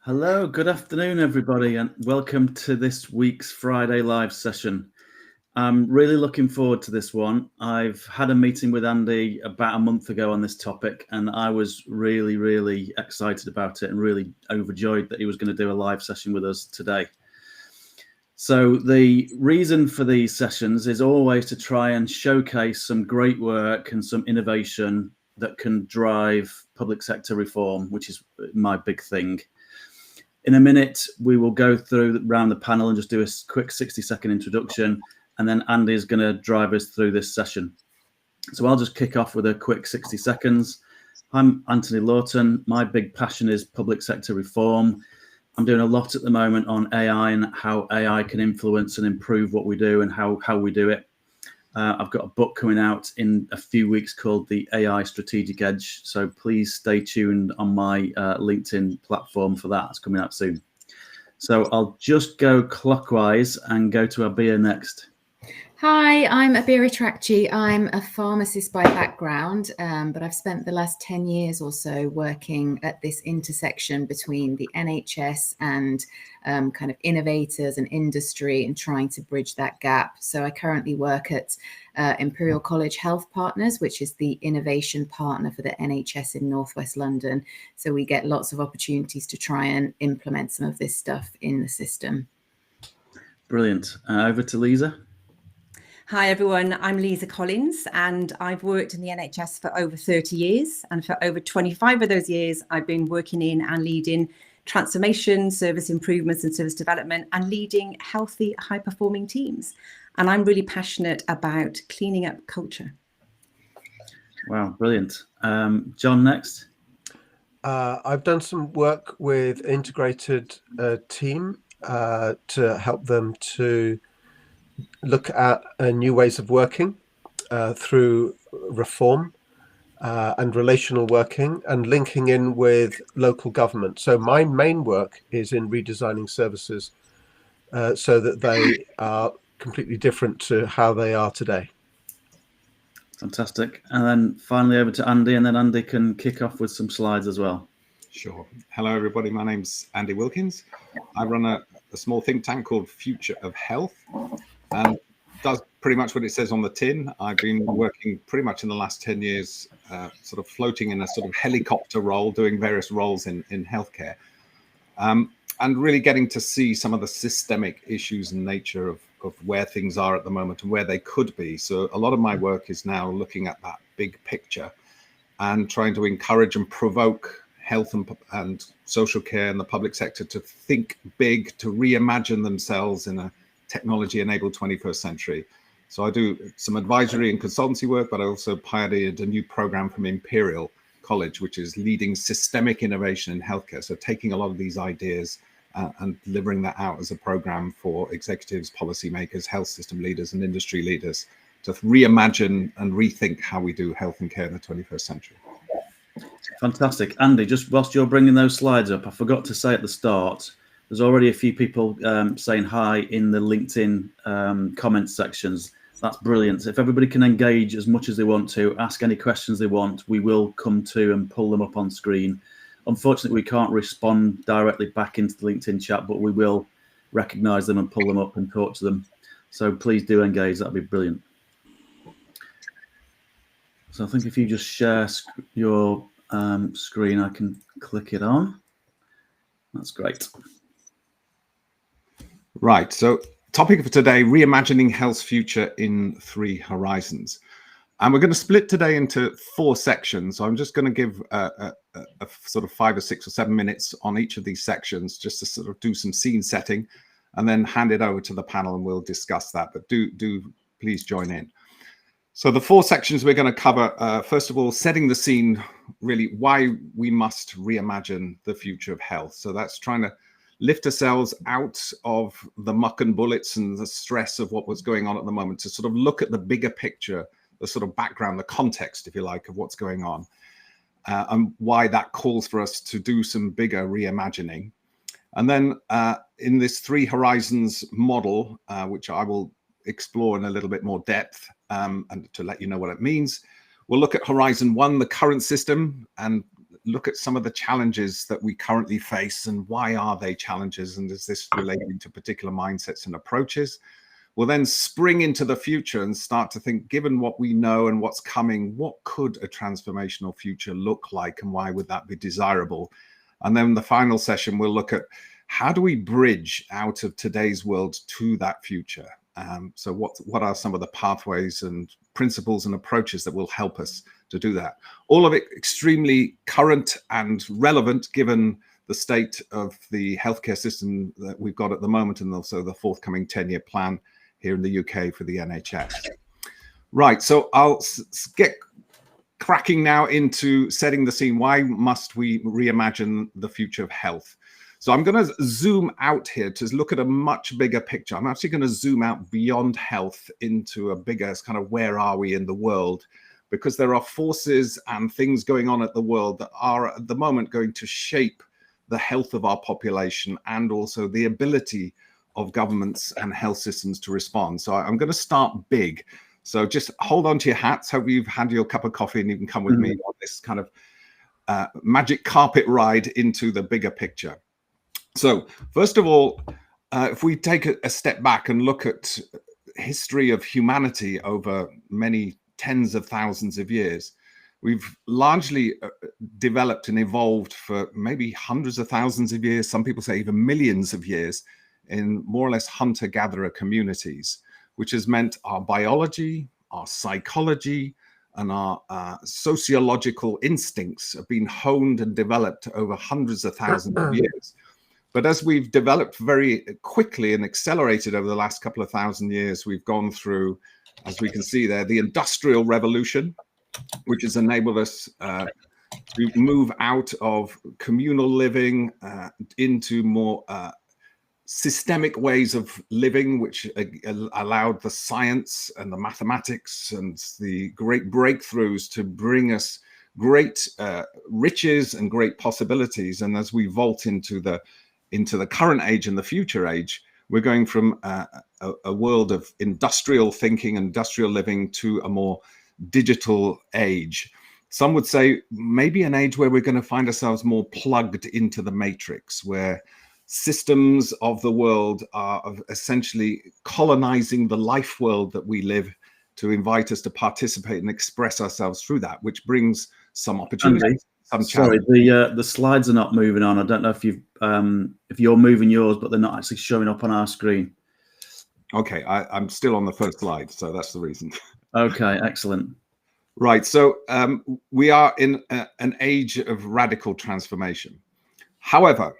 Hello, good afternoon, everybody, and welcome to this week's Friday live session. I'm really looking forward to this one. I've had a meeting with Andy about a month ago on this topic, and I was really excited about it and really overjoyed that he was going to do a live session with us today. So the reason for these sessions is always to try and showcase some great work and some innovation that can drive public sector reform, which is my big thing. In a minute, we will go through around the panel and just do a quick 60-second introduction, and then Andy is going to drive us through this session. So I'll just kick off with a quick 60 seconds. I'm Anthony Lawton. My big passion is public sector reform. I'm doing a lot at the moment on AI and how AI can influence and improve what we do and how we do it. I've got a book coming out in a few weeks called The AI Strategic Edge. So please stay tuned on my LinkedIn platform for that. It's coming out soon. So I'll just go clockwise and go to Abir next. Hi, I'm Abir Itrakchi. I'm a pharmacist by background, but I've spent the last 10 years or so working at this intersection between the NHS and kind of innovators and industry and trying to bridge that gap. So I currently work at Imperial College Health Partners, which is the innovation partner for the NHS in Northwest London. So we get lots of opportunities to try and implement some of this stuff in the system. Brilliant. Over to Liza. Hi everyone, I'm Liza Collins and I've worked in the NHS for over 30 years, and for over 25 of those years I've been working in and leading transformation, service improvements and service development, and leading healthy, high-performing teams. And I'm really passionate about cleaning up culture. Wow, brilliant. John, next. I've done some work with integrated team to help them to look at new ways of working through reform and relational working and linking in with local government. So my main work is in redesigning services so that they are completely different to how they are today. Fantastic. And then finally over to Andy, and then Andy can kick off with some slides as well. Sure. Hello, everybody. My name's Andy Wilkins. I run a small think tank called Future of Health, and does pretty much what it says on the tin. I've been working pretty much in the last 10 years, sort of floating in a sort of helicopter role, doing various roles in healthcare, and really getting to see some of the systemic issues and nature of where things are at the moment and where they could be. So a lot of my work is now looking at that big picture and trying to encourage and provoke health and social care and the public sector to think big, to reimagine themselves in a technology-enabled 21st century. So I do some advisory and consultancy work, but I also pioneered a new program from Imperial College, which is leading systemic innovation in healthcare. So taking a lot of these ideas and delivering that out as a program for executives, policymakers, health system leaders, and industry leaders to reimagine and rethink how we do health and care in the 21st century. Fantastic. Andy, just whilst you're bringing those slides up, I forgot to say at the start, there's already a few people saying hi in the LinkedIn comments sections. That's brilliant. If everybody can engage as much as they want to, ask any questions they want, we will come to and pull them up on screen. Unfortunately, we can't respond directly back into the LinkedIn chat, but we will recognize them and pull them up and talk to them. So please do engage. That'd be brilliant. So I think if you just share your screen, I can click it on. That's great. Right, so topic for today, reimagining health's future in 3 horizons. And we're going to split today into 4 sections. So I'm just going to give a sort of 5 or 6 or 7 minutes on each of these sections, just to sort of do some scene setting, and then hand it over to the panel and we'll discuss that. But do please join in. So the 4 sections we're going to cover, first of all, setting the scene, really why we must reimagine the future of health. So that's trying to lift ourselves out of the muck and bullets and the stress of what was going on at the moment to sort of look at the bigger picture, the sort of background, the context, if you like, of what's going on, and why that calls for us to do some bigger reimagining. And then in this 3 horizons model, which I will explore in a little bit more depth and to let you know what it means, we'll look at Horizon 1, the current system, and look at some of the challenges that we currently face and why are they challenges, and is this relating to particular mindsets and approaches. We'll then spring into the future and start to think, given what we know and what's coming, what could a transformational future look like and why would that be desirable? And then the final session, we'll look at how do we bridge out of today's world to that future? So what are some of the pathways and principles and approaches that will help us to do that? All of it extremely current and relevant given the state of the healthcare system that we've got at the moment, and also the forthcoming 10-year plan here in the UK for the NHS. Right, so I'll get cracking now into setting the scene. Why must we reimagine the future of health? So I'm going to zoom out here to look at a much bigger picture. I'm actually going to zoom out beyond health into a bigger kind of where are we in the world, because there are forces and things going on at the world that are at the moment going to shape the health of our population and also the ability of governments and health systems to respond. So I'm going to start big. So just hold on to your hats. Hope you've had your cup of coffee and you can come with me on this kind of magic carpet ride into the bigger picture. So first of all, if we take a step back and look at history of humanity over many tens of thousands of years, we've largely developed and evolved for maybe hundreds of thousands of years, some people say even millions of years, in more or less hunter-gatherer communities, which has meant our biology, our psychology, and our sociological instincts have been honed and developed over hundreds of thousands of years. But as we've developed very quickly and accelerated over the last couple of thousand years, we've gone through, as we can see there, the Industrial Revolution, which has enabled us to move out of communal living into more systemic ways of living, which allowed the science and the mathematics and the great breakthroughs to bring us great riches and great possibilities. And as we vault into the current age and the future age, we're going from a world of industrial thinking, industrial living, to a more digital age. Some would say maybe an age where we're going to find ourselves more plugged into the matrix, where systems of the world are essentially colonizing the life world that we live to invite us to participate and express ourselves through that, which brings some opportunities. Sorry, the slides are not moving on. I don't know if you're moving yours, but they're not actually showing up on our screen. Okay, I'm still on the first slide, so that's the reason. Okay, excellent. Right, so we are in an age of radical transformation. However,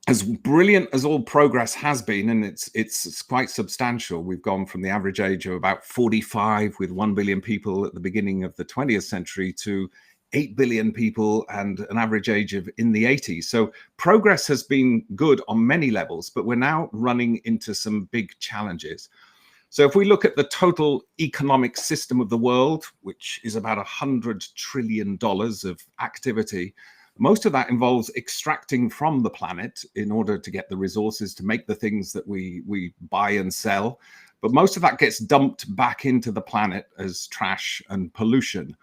as brilliant as all progress has been, and it's quite substantial, we've gone from the average age of about 45 with 1 billion people at the beginning of the 20th century to 8 billion people and an average age of in the 80s. So progress has been good on many levels, but we're now running into some big challenges. So if we look at the total economic system of the world, which is about $100 trillion of activity, most of that involves extracting from the planet in order to get the resources to make the things that we buy and sell. But most of that gets dumped back into the planet as trash and pollution.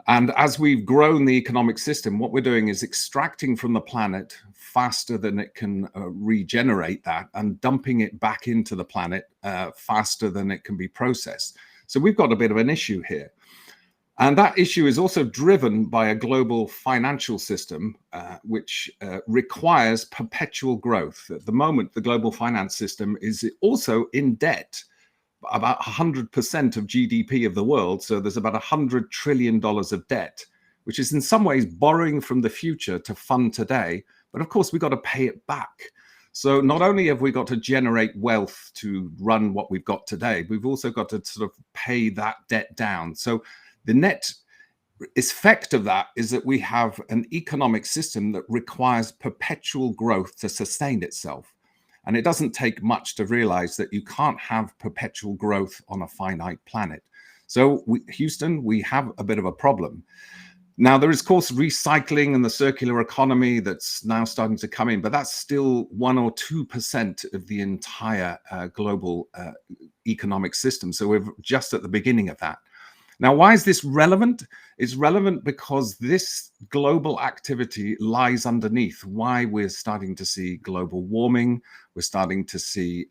And as we've grown the economic system, what we're doing is extracting from the planet faster than it can regenerate that, and dumping it back into the planet faster than it can be processed. So we've got a bit of an issue here. And that issue is also driven by a global financial system, which requires perpetual growth. At the moment, the global finance system is also in debt, about 100% of GDP of the world. So there's about $100 trillion of debt, which is in some ways borrowing from the future to fund today. But of course, we've got to pay it back. So not only have we got to generate wealth to run what we've got today, we've also got to sort of pay that debt down. So the net effect of that is that we have an economic system that requires perpetual growth to sustain itself. And it doesn't take much to realize that you can't have perpetual growth on a finite planet. So Houston, we have a bit of a problem. Now, there is, of course, recycling and the circular economy that's now starting to come in, but that's still 1 or 2% of the entire global economic system. So we're just at the beginning of that. Now, why is this relevant? It's relevant because this global activity lies underneath why we're starting to see global warming. We're starting to see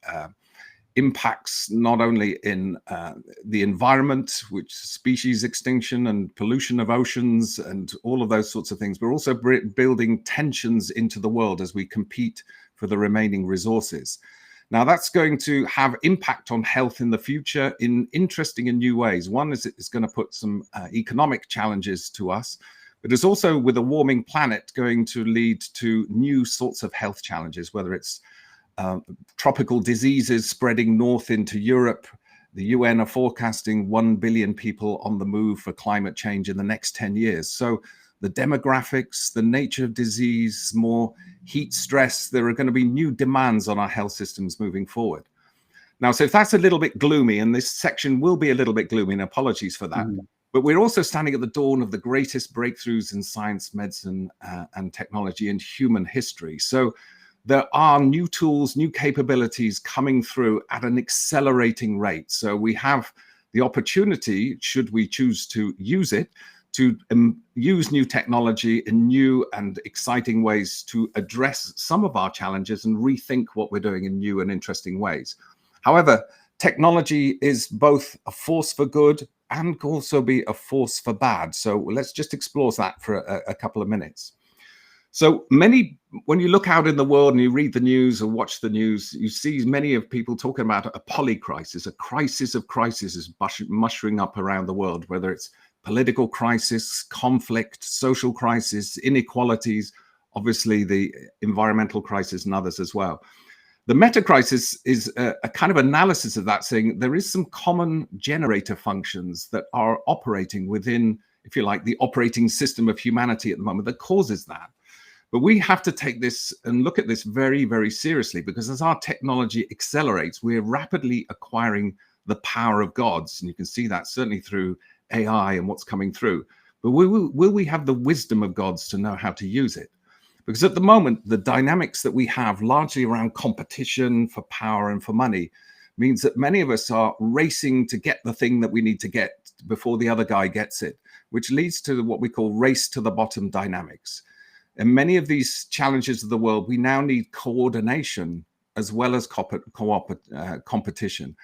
impacts not only in the environment, which species extinction and pollution of oceans and all of those sorts of things, but also building tensions into the world as we compete for the remaining resources. Now, that's going to have impact on health in the future in interesting and new ways. One is it's going to put some economic challenges to us, but it's also, with a warming planet, going to lead to new sorts of health challenges, whether it's tropical diseases spreading north into Europe. The UN are forecasting 1 billion people on the move for climate change in the next 10 years. So the demographics, the nature of disease, more heat stress, there are going to be new demands on our health systems moving forward. Now, so if that's a little bit gloomy, and this section will be a little bit gloomy, and apologies for that, but we're also standing at the dawn of the greatest breakthroughs in science, medicine, and technology in human history. So there are new tools, new capabilities coming through at an accelerating rate. So we have the opportunity, should we choose to use it, to use new technology in new and exciting ways to address some of our challenges and rethink what we're doing in new and interesting ways. However, technology is both a force for good and can also be a force for bad. So let's just explore that for a couple of minutes. So when you look out in the world and you read the news or watch the news, you see many of people talking about a polycrisis, a crisis of crises is mushrooming up around the world, whether it's political crisis, conflict, social crisis, inequalities, obviously the environmental crisis and others as well. The meta crisis is a kind of analysis of that, saying there is some common generator functions that are operating within, if you like, the operating system of humanity at the moment that causes that. But we have to take this and look at this very, very seriously, because as our technology accelerates, we're rapidly acquiring the power of gods. And you can see that certainly through AI and what's coming through. But will we have the wisdom of gods to know how to use it? Because at the moment, the dynamics that we have largely around competition for power and for money means that many of us are racing to get the thing that we need to get before the other guy gets it, which leads to what we call race to the bottom dynamics. In many of these challenges of the world, we now need coordination as well as competition.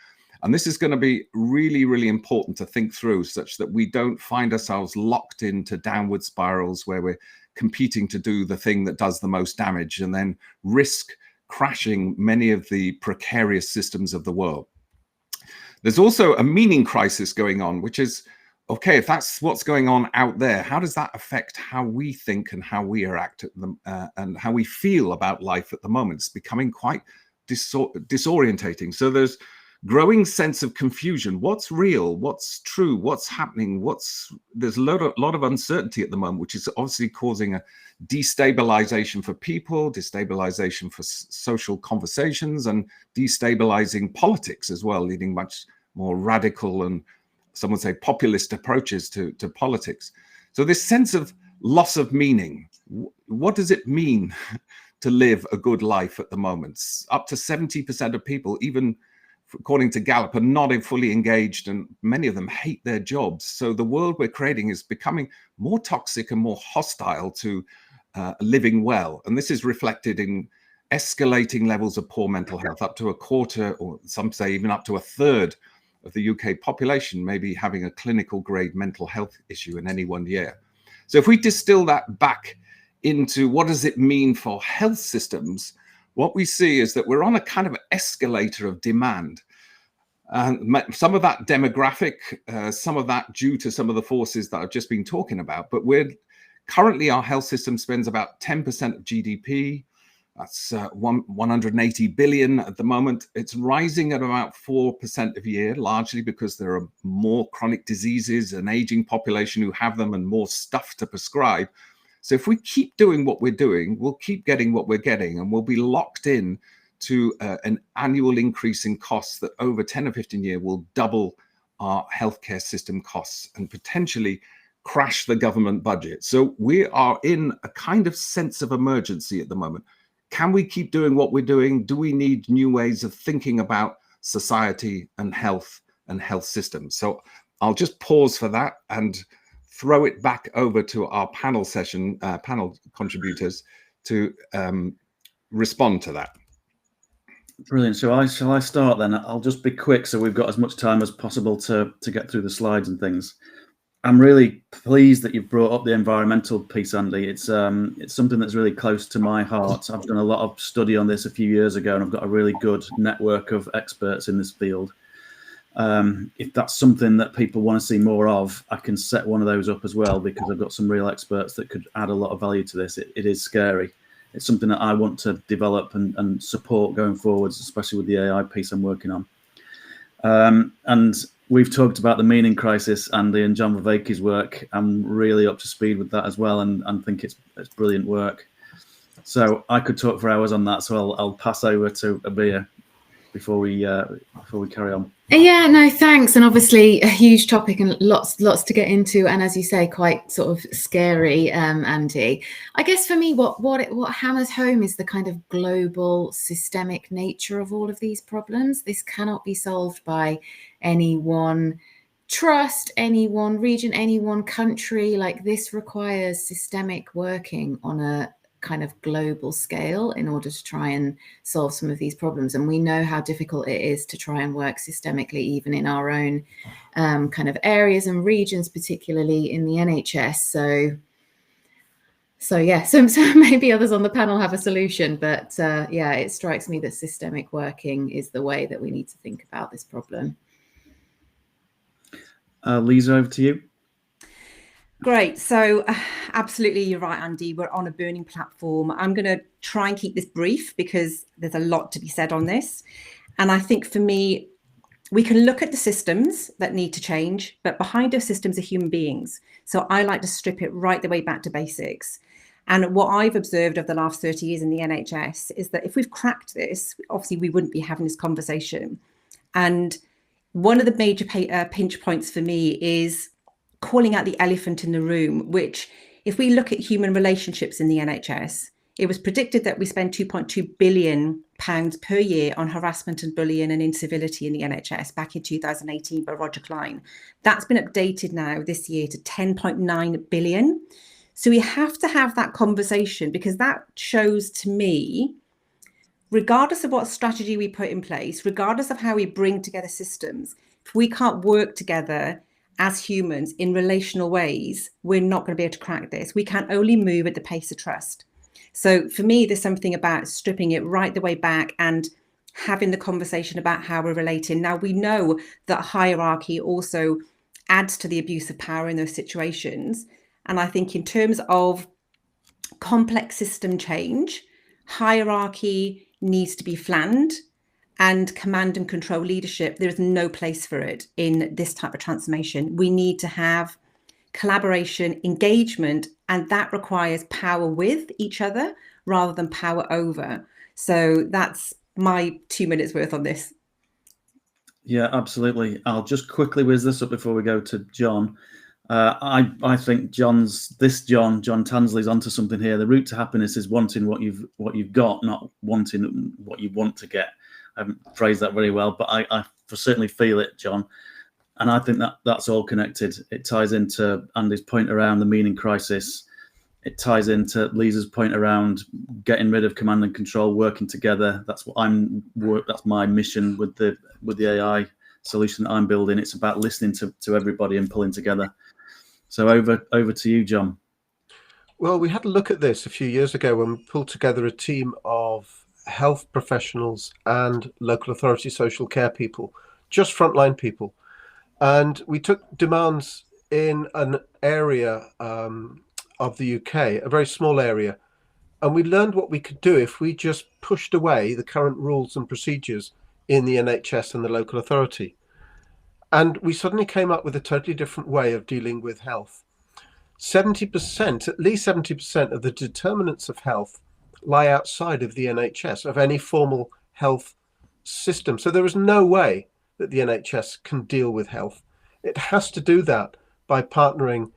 And this is going to be really, really important to think through, such that we don't find ourselves locked into downward spirals where we're competing to do the thing that does the most damage and then risk crashing many of the precarious systems of the world. There's also a meaning crisis going on, which is, okay, if that's what's going on out there, how does that affect how we think and how we react at them, and how we feel about life at the moment? It's becoming quite disorientating. So there's growing sense of confusion. What's real? What's true? What's happening? There's a lot of uncertainty at the moment, which is obviously causing a destabilization for people, destabilization for social conversations, and destabilizing politics as well, leading much more radical and some would say populist approaches to politics. So this sense of loss of meaning, what does it mean to live a good life at the moment? Up to 70% of people, even according to Gallup, are not fully engaged, and many of them hate their jobs. So the world we're creating is becoming more toxic and more hostile to living well. And this is reflected in escalating levels of poor mental health, up to a quarter, or some say even up to a third of the UK population maybe having a clinical grade mental health issue in any one year. So if we distill that back into what does it mean for health systems, what we see is that we're on a kind of escalator of demand. Some of that demographic, some of that due to some of the forces that I've just been talking about, but currently our health system spends about 10% of GDP. That's 180 billion at the moment. It's rising at about 4% a year, largely because there are more chronic diseases, an aging population who have them, and more stuff to prescribe. So if we keep doing what we're doing, we'll keep getting what we're getting, and we'll be locked in to an annual increase in costs that over 10 or 15 years will double our healthcare system costs and potentially crash the government budget. So we are in a kind of sense of emergency at the moment. Can we keep doing what we're doing? Do we need new ways of thinking about society and health systems? So I'll just pause for that and throw it back over to our panel contributors to respond to that. Brilliant. Shall I start then? I'll just be quick so we've got as much time as possible to get through the slides and things. I'm really pleased that you've brought up the environmental piece, Andy. It's something that's really close to my heart. I've done a lot of study on this a few years ago, and I've got a really good network of experts in this field. If that's something that people want to see more of, I can set one of those up as well, because I've got some real experts that could add a lot of value to this. It is scary. It's something that I want to develop and support going forwards, especially with the AI piece I'm working on. And we've talked about the meaning crisis, Andy, and John Vervaeke's work. I'm really up to speed with that as well, and think it's brilliant work. So I could talk for hours on that. So I'll pass over to Abir before we carry on. Yeah, no, thanks. And obviously a huge topic and lots to get into. And as you say, quite sort of scary, Andy. I guess for me, what hammers home is the kind of global systemic nature of all of these problems. This cannot be solved by any one trust, any one region, any one country. Like, this requires systemic working on a kind of global scale in order to try and solve some of these problems. And we know how difficult it is to try and work systemically, even in our own kind of areas and regions, particularly in the NHS. So maybe others on the panel have a solution, but yeah, it strikes me that systemic working is the way that we need to think about this problem. Liza, over to you. Great. So absolutely, you're right, Andy. We're on a burning platform. I'm going to try and keep this brief because there's a lot to be said on this. And I think for me, we can look at the systems that need to change, but behind those systems are human beings. So I like to strip it right the way back to basics. And what I've observed over the last 30 years in the NHS is that if we've cracked this, obviously we wouldn't be having this conversation. And one of the major pinch points for me is calling out the elephant in the room, which, if we look at human relationships in the NHS, it was predicted that we spend £2.2 billion per year on harassment and bullying and incivility in the NHS back in 2018 by Roger Klein. That's been updated now this year to 10.9 billion. So we have to have that conversation, because that shows to me, regardless of what strategy we put in place, regardless of how we bring together systems, if we can't work together as humans in relational ways, we're not going to be able to crack this. We can only move at the pace of trust. So for me, there's something about stripping it right the way back and having the conversation about how we're relating. Now, we know that hierarchy also adds to the abuse of power in those situations. And I think in terms of complex system change, hierarchy needs to be flattened, and command and control leadership, there is no place for it in this type of transformation. We need to have collaboration, engagement, and that requires power with each other rather than power over. So that's my 2 minutes worth on this. Yeah, absolutely. I'll just quickly whiz this up before we go to John. I think John Tansley's onto something here. The route to happiness is wanting what you've got, not wanting what you want to get. I haven't phrased that very well, but I certainly feel it, John. And I think that's all connected. It ties into Andy's point around the meaning crisis. It ties into Lisa's point around getting rid of command and control, working together. That's my mission with the AI solution that I'm building. It's about listening to everybody and pulling together. So over to you, John. Well, we had a look at this a few years ago when we pulled together a team of health professionals and local authority social care people, just frontline people. And we took demands in an area of the UK, a very small area. And we learned what we could do if we just pushed away the current rules and procedures in the NHS and the local authority. And we suddenly came up with a totally different way of dealing with health. 70%, at least 70% of the determinants of health lie outside of the NHS, of any formal health system. So there is no way that the NHS can deal with health. It has to do that by partnering,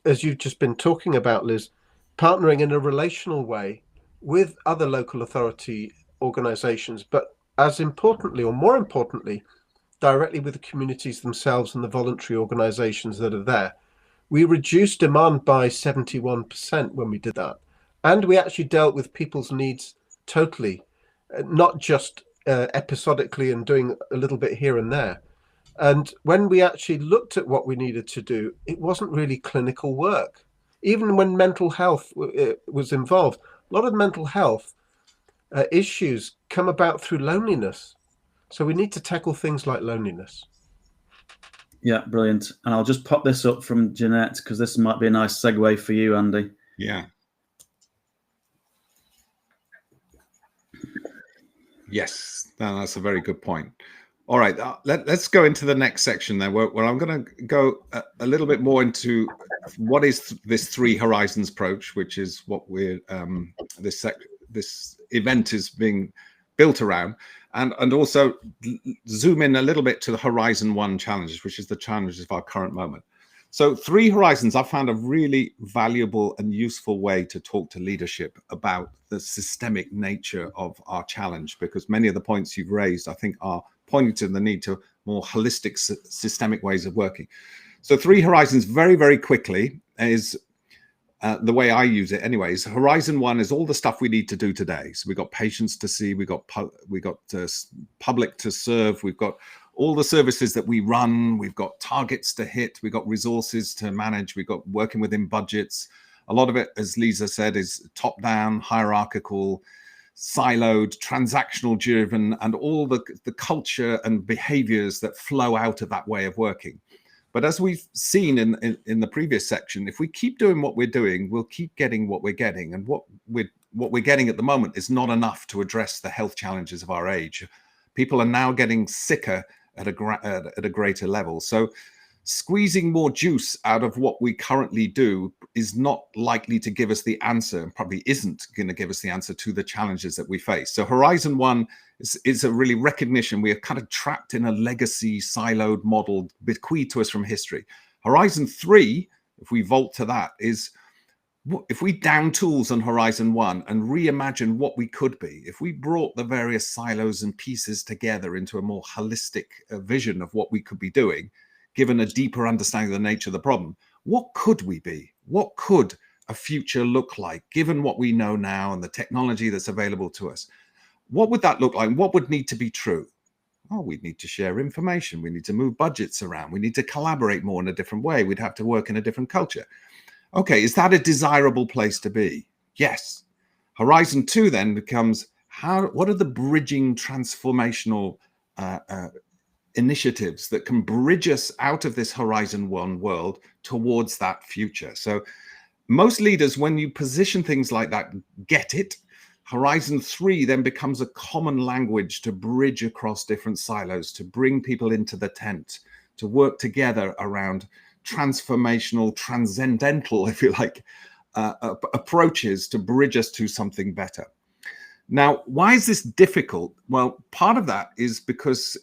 as you've just been talking about, Liz, partnering in a relational way with other local authority organisations, but as importantly, or more importantly, directly with the communities themselves and the voluntary organisations that are there. We reduced demand by 71% when we did that. And we actually dealt with people's needs totally, not just episodically and doing a little bit here and there. And when we actually looked at what we needed to do, it wasn't really clinical work. Even when mental health was involved, a lot of mental health issues come about through loneliness. So we need to tackle things like loneliness. Yeah, brilliant. And I'll just pop this up from Jeanette, because this might be a nice segue for you, Andy. Yeah. Yes, that's a very good point. All right, let's go into the next section then, where I'm going to go a little bit more into what is this three horizons approach, which is what we're this event is being built around, and also zoom in a little bit to the Horizon 1 challenges, which is the challenges of our current moment. So three horizons, I've found a really valuable and useful way to talk to leadership about the systemic nature of our challenge, because many of the points you've raised, I think, are pointing to the need to more holistic, systemic ways of working. So three horizons, very, very quickly, is the way I use it anyways. Horizon 1 is all the stuff we need to do today. So we've got patients to see, we've got public to serve, we've got all the services that we run, we've got targets to hit, we've got resources to manage, we've got working within budgets. A lot of it, as Liza said, is top-down, hierarchical, siloed, transactional driven, and all the culture and behaviors that flow out of that way of working. But as we've seen in the previous section, if we keep doing what we're doing, we'll keep getting what we're getting. And what we're getting at the moment is not enough to address the health challenges of our age. People are now getting sicker at a greater level. So squeezing more juice out of what we currently do is not likely to give us the answer, and probably isn't going to give us the answer to the challenges that we face. So Horizon 1 is a really recognition we are kind of trapped in a legacy siloed model bequeathed to us from history. Horizon 3, if we vault to that, is if we down tools on Horizon 1 and reimagine what we could be, if we brought the various silos and pieces together into a more holistic vision of what we could be doing, given a deeper understanding of the nature of the problem, what could we be? What could a future look like, given what we know now and the technology that's available to us? What would that look like? What would need to be true? Oh, we'd need to share information. We need to move budgets around. We need to collaborate more in a different way. We'd have to work in a different culture. Okay, is that a desirable place to be? Yes. Horizon 2 then becomes, what are the bridging transformational initiatives that can bridge us out of this Horizon 1 world towards that future? So most leaders, when you position things like that, get it. Horizon 3 then becomes a common language to bridge across different silos, to bring people into the tent, to work together around transformational, transcendental, if you like, approaches to bridge us to something better. Now, why is this difficult? Well, part of that is because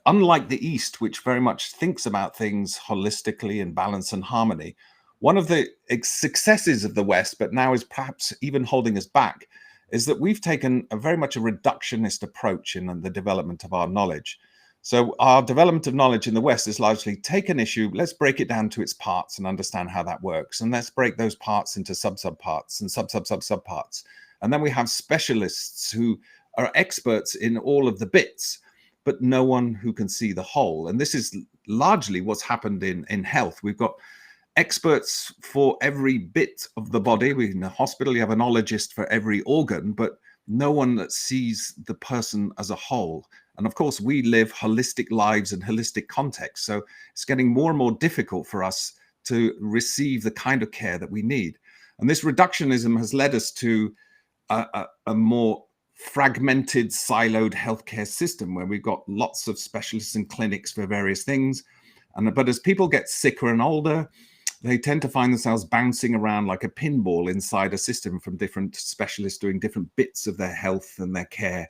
unlike the East, which very much thinks about things holistically in balance and harmony, one of the successes of the West, but now is perhaps even holding us back, is that we've taken very much a reductionist approach in the development of our knowledge. So our development of knowledge in the West is largely take an issue, let's break it down to its parts and understand how that works. And let's break those parts into sub-parts and sub-parts. And then we have specialists who are experts in all of the bits, but no one who can see the whole. And this is largely what's happened in health. We've got experts for every bit of the body. In the hospital, you have an ologist for every organ, but no one that sees the person as a whole. And of course, we live holistic lives in holistic contexts. So it's getting more and more difficult for us to receive the kind of care that we need. And this reductionism has led us to a more fragmented, siloed healthcare system where we've got lots of specialists and clinics for various things. But as people get sicker and older, they tend to find themselves bouncing around like a pinball inside a system from different specialists doing different bits of their health and their care,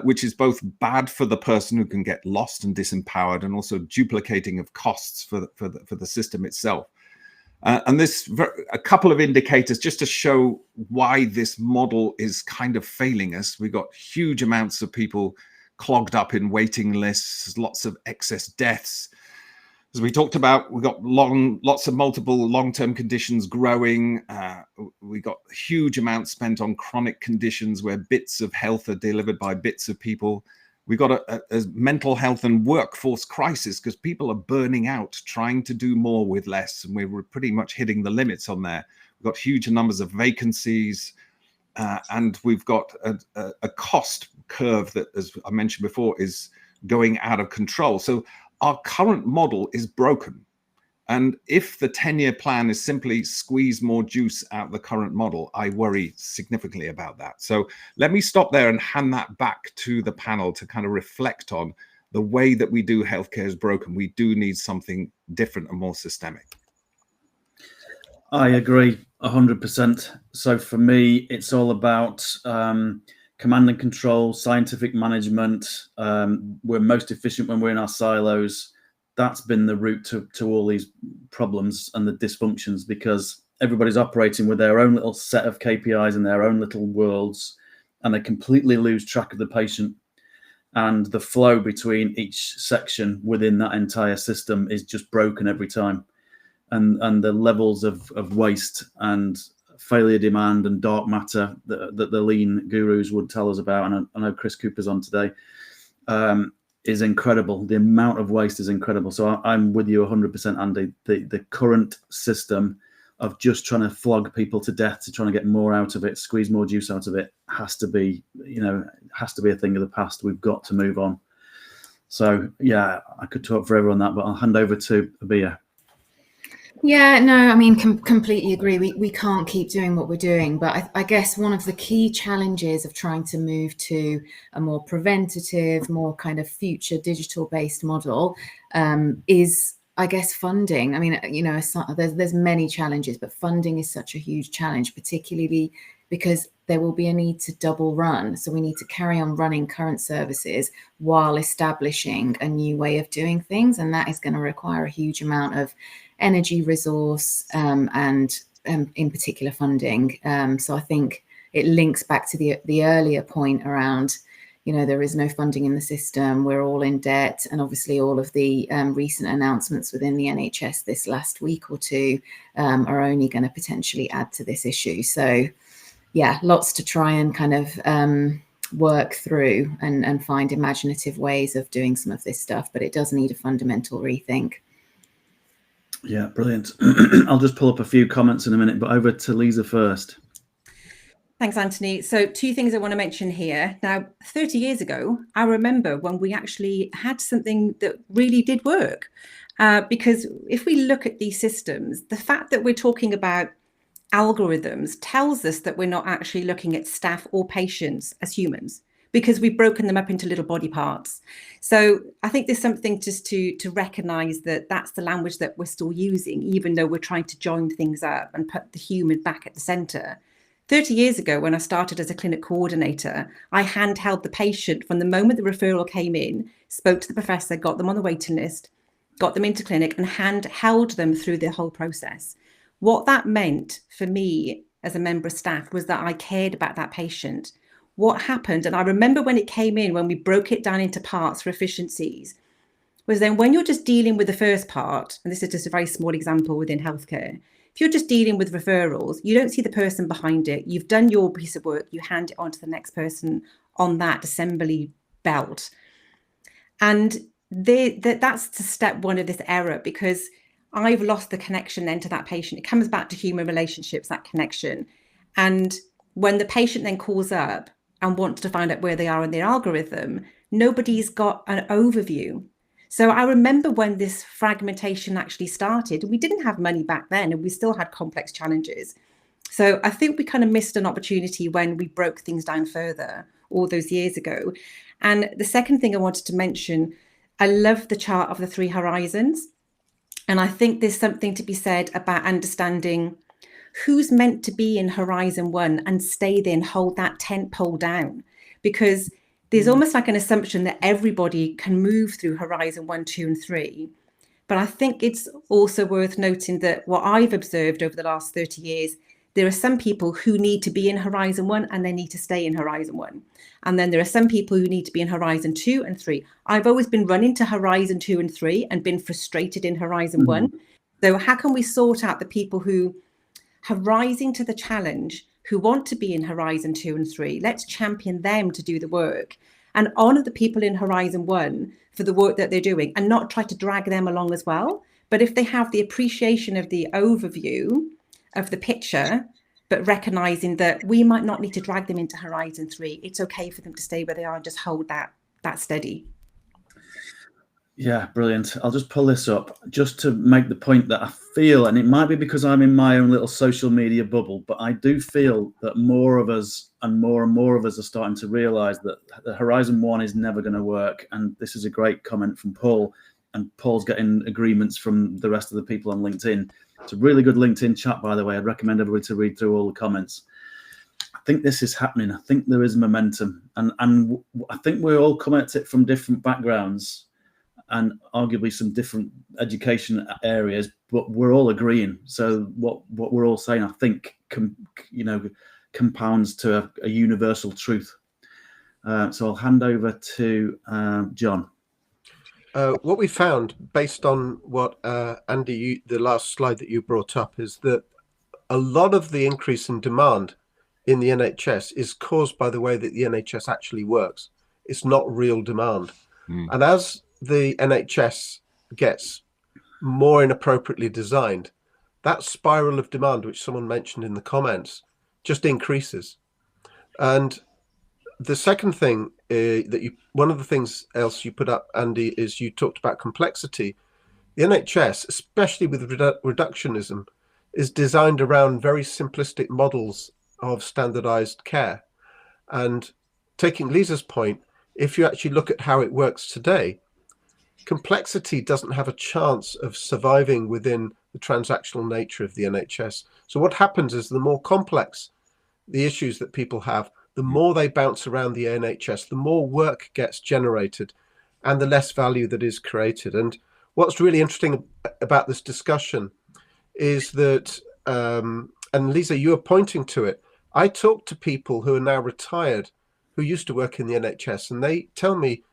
which is both bad for the person who can get lost and disempowered, and also duplicating of costs for the system itself. And a couple of indicators just to show why this model is kind of failing us. We've got huge amounts of people clogged up in waiting lists, lots of excess deaths. As we talked about, we've got lots of multiple long-term conditions growing. We got huge amounts spent on chronic conditions where bits of health are delivered by bits of people. We've got a mental health and workforce crisis because people are burning out, trying to do more with less. And we're pretty much hitting the limits on there. We've got huge numbers of vacancies. And we've got a cost curve that, as I mentioned before, is going out of control. So our current model is broken. And if the 10-year plan is simply squeeze more juice out of the current model, I worry significantly about that. So let me stop there and hand that back to the panel to kind of reflect on the way that we do healthcare is broken. We do need something different and more systemic. I agree 100%. So for me, it's all about command and control, scientific management. We're most efficient when we're in our silos. That's been the root to all these problems and the dysfunctions, because everybody's operating with their own little set of KPIs and their own little worlds, and they completely lose track of the patient. And the flow between each section within that entire system is just broken every time. And the levels of waste and failure demand and dark matter that the lean gurus would tell us about, and I know Chris Cooper's on today, is incredible. The amount of waste is incredible. So I'm with you 100%, Andy. The current system of just trying to flog people to death to trying to get more out of it, squeeze more juice out of it, has to be a thing of the past. We've got to move on. So yeah, I could talk forever on that, but I'll hand over to Abia. Yeah, no, I mean, completely agree. We can't keep doing what we're doing. But I guess one of the key challenges of trying to move to a more preventative, more kind of future digital-based model is, I guess, funding. I mean, there's many challenges, but funding is such a huge challenge, particularly because there will be a need to double run. So we need to carry on running current services while establishing a new way of doing things. And that is going to require a huge amount of energy, resource, and in particular funding. So I think it links back to the earlier point around, there is no funding in the system. We're all in debt. And obviously all of the recent announcements within the NHS this last week or two are only going to potentially add to this issue. So yeah, lots to try and kind of work through and find imaginative ways of doing some of this stuff, but it does need a fundamental rethink. Yeah, brilliant. I'll just pull up a few comments in a minute, but over to Liza first. Thanks, Anthony. So 2 things I want to mention here. Now, 30 years ago, I remember when we actually had something that really did work. Because if we look at these systems, the fact that we're talking about algorithms tells us that we're not actually looking at staff or patients as humans, because we've broken them up into little body parts. So I think there's something just to recognize that that's the language that we're still using, even though we're trying to join things up and put the human back at the center. 30 years ago, when I started as a clinic coordinator, I handheld the patient from the moment the referral came in, spoke to the professor, got them on the waiting list, got them into clinic, and handheld them through the whole process. What that meant for me as a member of staff was that I cared about that patient. What happened, and I remember when it came in, when we broke it down into parts for efficiencies, was then when you're just dealing with the first part, and this is just a very small example within healthcare, if you're just dealing with referrals, you don't see the person behind it. You've done your piece of work, you hand it on to the next person on that assembly belt. And that's the step one of this error, because I've lost the connection then to that patient. It comes back to human relationships, that connection. And when the patient then calls up and wants to find out where they are in their algorithm, nobody's got an overview. So I remember when this fragmentation actually started, we didn't have money back then and we still had complex challenges. So I think we kind of missed an opportunity when we broke things down further all those years ago. And the second thing I wanted to mention, I love the chart of the 3 horizons. And I think there's something to be said about understanding who's meant to be in Horizon 1 and stay there and hold that tent pole down, because there's almost like an assumption that everybody can move through Horizon 1, 2, and 3. But I think it's also worth noting that what I've observed over the last 30 years, there are some people who need to be in Horizon 1 and they need to stay in Horizon 1. And then there are some people who need to be in Horizon 2 and 3. I've always been running to Horizon 2 and 3 and been frustrated in Horizon 1. So how can we sort out the people who are rising to the challenge, who want to be in Horizon 2 and 3? Let's champion them to do the work and honour the people in Horizon 1 for the work that they're doing and not try to drag them along as well. But if they have the appreciation of the overview of the picture, but recognising that we might not need to drag them into Horizon 3, it's okay for them to stay where they are and just hold that steady. Yeah, brilliant. I'll just pull this up just to make the point that I feel, and it might be because I'm in my own little social media bubble, but I do feel that more of us and more of us are starting to realise that the Horizon 1 is never going to work. And this is a great comment from Paul, and Paul's getting agreements from the rest of the people on LinkedIn. It's a really good LinkedIn chat, by the way. I'd recommend everybody to read through all the comments. I think this is happening. I think there is momentum, and I think we're all coming at it from different backgrounds and arguably some different education areas, but we're all agreeing. So what we're all saying, I think, compounds to a universal truth. So I'll hand over to John. What we found, based on what Andy, the last slide that you brought up, is that a lot of the increase in demand in the NHS is caused by the way that the NHS actually works. It's not real demand. And as the NHS gets more inappropriately designed, that spiral of demand, which someone mentioned in the comments, just increases. And the second thing one of the things else you put up, Andy, is you talked about complexity. The NHS, especially with reductionism, is designed around very simplistic models of standardized care. And taking Lisa's point, if you actually look at how it works today, complexity doesn't have a chance of surviving within the transactional nature of the NHS. So what happens is the more complex the issues that people have, the more they bounce around the NHS, the more work gets generated and the less value that is created. And what's really interesting about this discussion is that, and Lisa, you are pointing to it, I talk to people who are now retired, who used to work in the NHS, and they tell me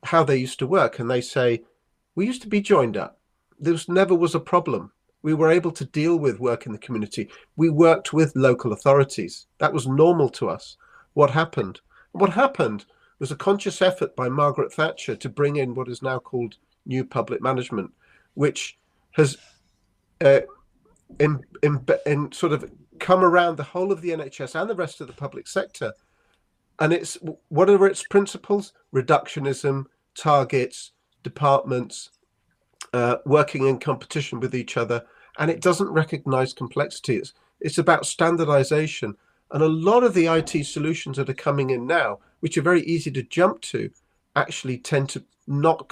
how they used to work. And they say, we used to be joined up. There never was a problem. We were able to deal with work in the community. We worked with local authorities. That was normal to us. What happened? What happened was a conscious effort by Margaret Thatcher to bring in what is now called New Public Management, which has sort of come around the whole of the NHS and the rest of the public sector. And it's, what are its principles? Reductionism, targets, departments, working in competition with each other. And it doesn't recognize complexity. It's about standardization. And a lot of the IT solutions that are coming in now, which are very easy to jump to, actually tend to not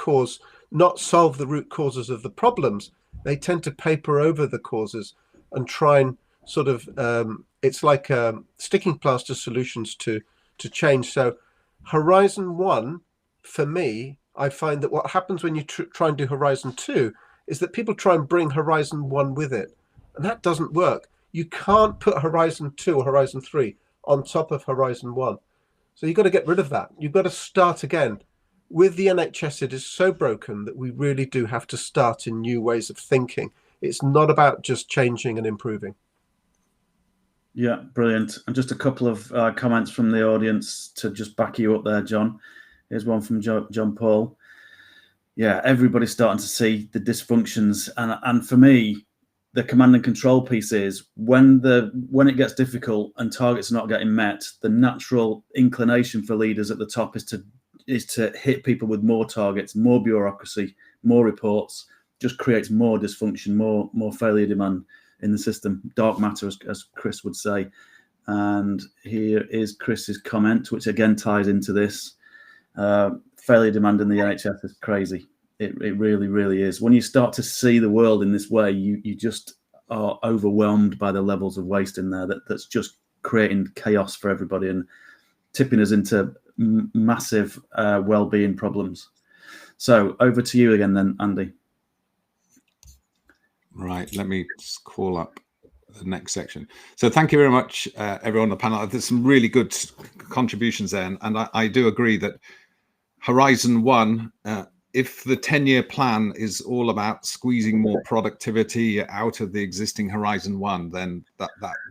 solve the root causes of the problems. They tend to paper over the causes and try and sort of, it's like sticking plaster solutions to change. So Horizon 1, for me, I find that what happens when you try and do Horizon 2 is that people try and bring Horizon 1 with it. And that doesn't work. You can't put Horizon 2 or Horizon 3 on top of Horizon 1. So you've got to get rid of that. You've got to start again. With the NHS, it is so broken that we really do have to start in new ways of thinking. It's not about just changing and improving. Yeah, brilliant. And just a couple of comments from the audience to just back you up there, John. Here's one from John Paul. Yeah, everybody's starting to see the dysfunctions. And for me, the command and control piece is when it gets difficult and targets are not getting met, the natural inclination for leaders at the top is to hit people with more targets, more bureaucracy, more reports, just creates more dysfunction, more failure demand in the system, dark matter, as Chris would say. And here is Chris's comment, which again ties into this. Failure demand in the NHS is crazy. It really, really is. When you start to see the world in this way, you just are overwhelmed by the levels of waste in there that's just creating chaos for everybody and tipping us into massive well-being problems. So over to you again then, Andy. Right, let me just call up next section. So thank you very much, everyone on the panel. There's some really good contributions there, and I do agree that Horizon 1, if the 10-year plan is all about squeezing more productivity out of the existing Horizon 1, then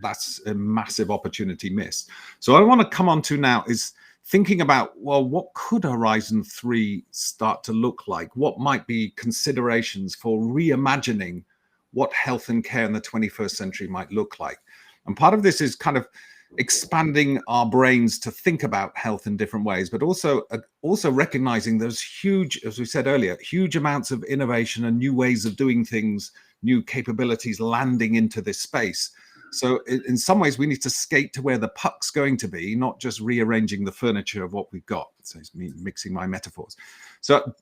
that's a massive opportunity missed. So I want to come on to now is thinking about, well, what could Horizon 3 start to look like? What might be considerations for reimagining what health and care in the 21st century might look like? And part of this is kind of expanding our brains to think about health in different ways, but also recognizing those huge, as we said earlier, huge amounts of innovation and new ways of doing things, new capabilities landing into this space. So in some ways, we need to skate to where the puck's going to be, not just rearranging the furniture of what we've got. So it's me mixing my metaphors. So,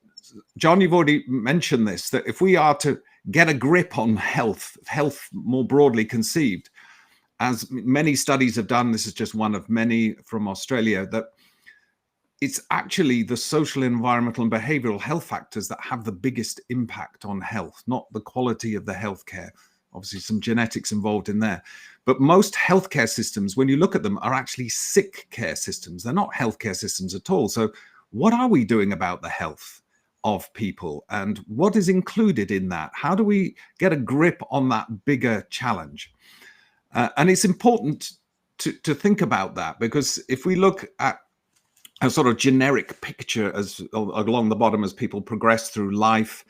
John, you've already mentioned this, that if we are to get a grip on health more broadly conceived, as many studies have done, this is just one of many from Australia, that it's actually the social, environmental, and behavioral health factors that have the biggest impact on health, not the quality of the healthcare. Obviously, some genetics involved in there. But most healthcare systems, when you look at them, are actually sick care systems. They're not healthcare systems at all. So what are we doing about the health of people? And what is included in that? How do we get a grip on that bigger challenge? And it's important to think about that, because if we look at a sort of generic picture as along the bottom as people progress through life,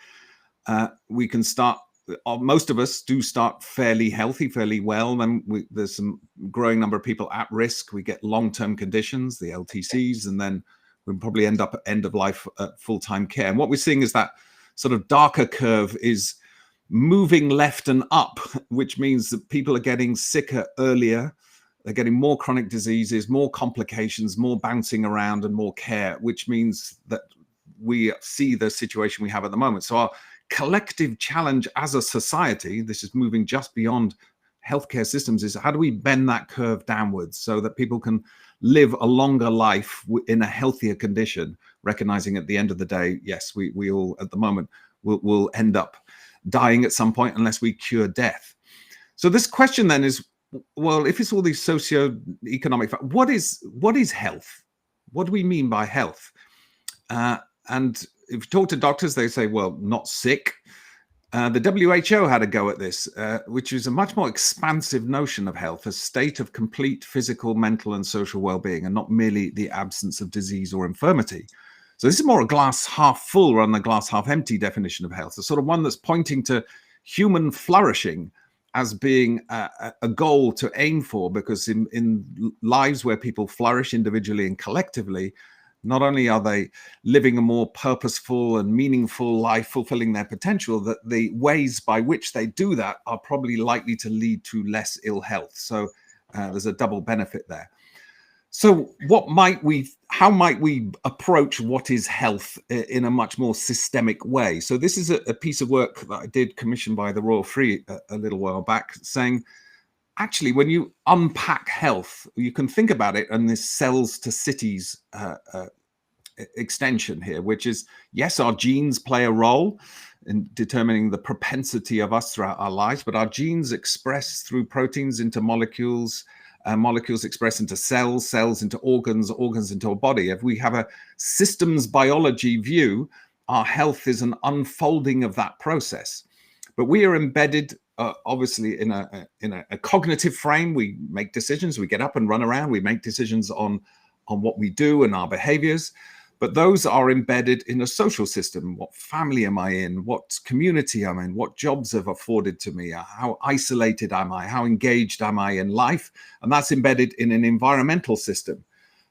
we can start. Most of us do start fairly healthy, fairly well. Then there's some growing number of people at risk. We get long-term conditions, the LTCs, and then we'll probably end up at end of life full-time care. And what we're seeing is that sort of darker curve is moving left and up, which means that people are getting sicker earlier. They're getting more chronic diseases, more complications, more bouncing around, and more care, which means that we see the situation we have at the moment. So our collective challenge as a society, this is moving just beyond healthcare systems, is how do we bend that curve downwards so that people can live a longer life in a healthier condition, recognizing at the end of the day, yes, we all at the moment will end up dying at some point unless we cure death. So this question then is, well, if it's all these socio-economic, what is health? What do we mean by health? And if you talk to doctors, they say, well, not sick. The WHO had a go at this, which is a much more expansive notion of health, a state of complete physical, mental, and social well-being, and not merely the absence of disease or infirmity. So this is more a glass half full rather than a glass half empty definition of health, the sort of one that's pointing to human flourishing as being a goal to aim for, because in lives where people flourish individually and collectively, not only are they living a more purposeful and meaningful life, fulfilling their potential, that the ways by which they do that are probably likely to lead to less ill health. So there's a double benefit there. So how might we approach what is health in a much more systemic way? So this is a piece of work that I did commissioned by the Royal Free a little while back, saying, actually, when you unpack health, you can think about it in this cells to cities extension here, which is, yes, our genes play a role in determining the propensity of us throughout our lives, but our genes express through proteins into molecules, molecules express into cells, cells into organs, organs into a body. If we have a systems biology view, our health is an unfolding of that process. But we are embedded obviously in a cognitive frame. We make decisions, we get up and run around, we make decisions on what we do and our behaviors, but those are embedded in a social system. What family am I in? What community am I in? What jobs have afforded to me? How isolated am I? How engaged am I in life? And that's embedded in an environmental system.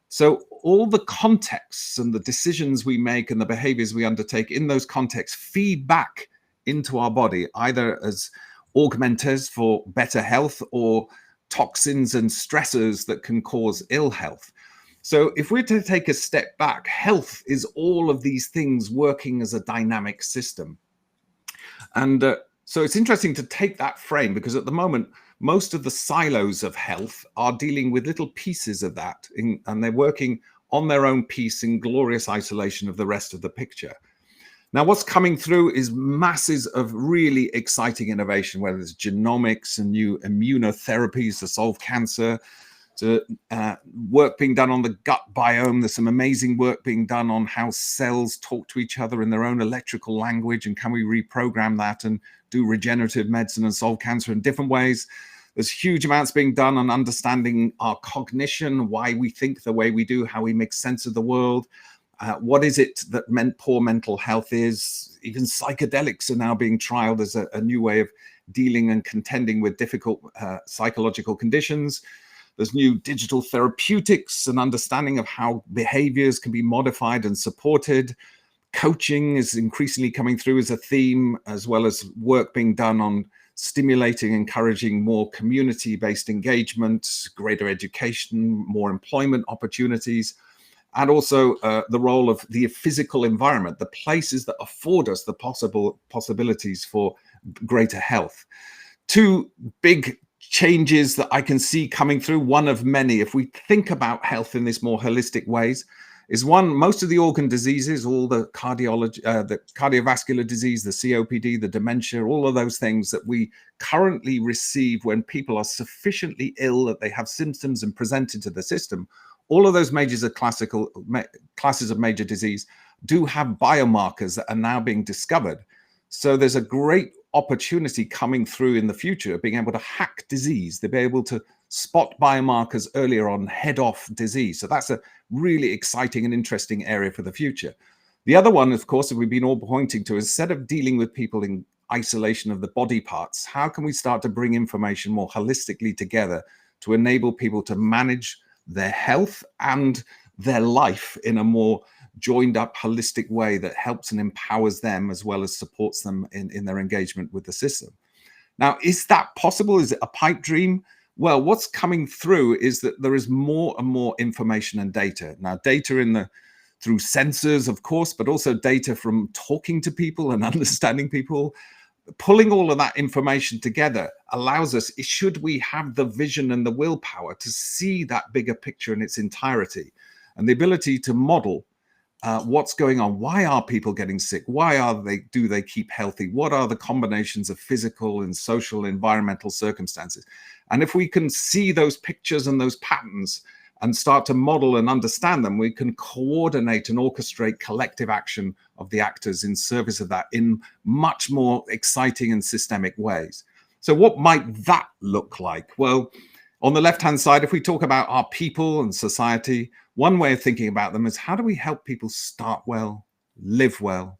So all the contexts and the decisions we make and the behaviors we undertake in those contexts feed back into our body, either as augmenters for better health or toxins and stressors that can cause ill health. So if we're to take a step back, health is all of these things working as a dynamic system. And so it's interesting to take that frame, because at the moment, most of the silos of health are dealing with little pieces of that, and they're working on their own piece in glorious isolation of the rest of the picture. Now, what's coming through is masses of really exciting innovation, whether it's genomics and new immunotherapies to solve cancer, to work being done on the gut biome. There's some amazing work being done on how cells talk to each other in their own electrical language, and can we reprogram that and do regenerative medicine and solve cancer in different ways. There's huge amounts being done on understanding our cognition, why we think the way we do, how we make sense of the world. What is it that poor mental health is? Even psychedelics are now being trialed as a new way of dealing and contending with difficult psychological conditions. There's new digital therapeutics and understanding of how behaviors can be modified and supported. Coaching is increasingly coming through as a theme, as well as work being done on stimulating, encouraging more community-based engagement, greater education, more employment opportunities, and also the role of the physical environment, the places that afford us the possibilities for greater health. Two big changes that I can see coming through, one of many, if we think about health in this more holistic ways, is one, most of the organ diseases, all the cardiology, the cardiovascular disease, the COPD, the dementia, all of those things that we currently receive when people are sufficiently ill that they have symptoms and presented to the system, all of those classes of major disease do have biomarkers that are now being discovered. So there's a great opportunity coming through in the future of being able to hack disease, to be able to spot biomarkers earlier on, head off disease. So that's a really exciting and interesting area for the future. The other one, of course, that we've been all pointing to, is instead of dealing with people in isolation of the body parts, how can we start to bring information more holistically together to enable people to manage their health and their life in a more joined up holistic way that helps and empowers them as well as supports them in their engagement with the system. Now, is that possible? Is it a pipe dream? Well, what's coming through is that there is more and more information and data. Now, data through sensors, of course, but also data from talking to people and understanding people. Pulling all of that information together allows us, should we have the vision and the willpower to see that bigger picture in its entirety, and the ability to model what's going on. Why are people getting sick? Do they keep healthy? What are the combinations of physical and social, environmental circumstances? And if we can see those pictures and those patterns and start to model and understand them, we can coordinate and orchestrate collective action of the actors in service of that in much more exciting and systemic ways. So what might that look like? Well, on the left-hand side, if we talk about our people and society, one way of thinking about them is how do we help people start well, live well,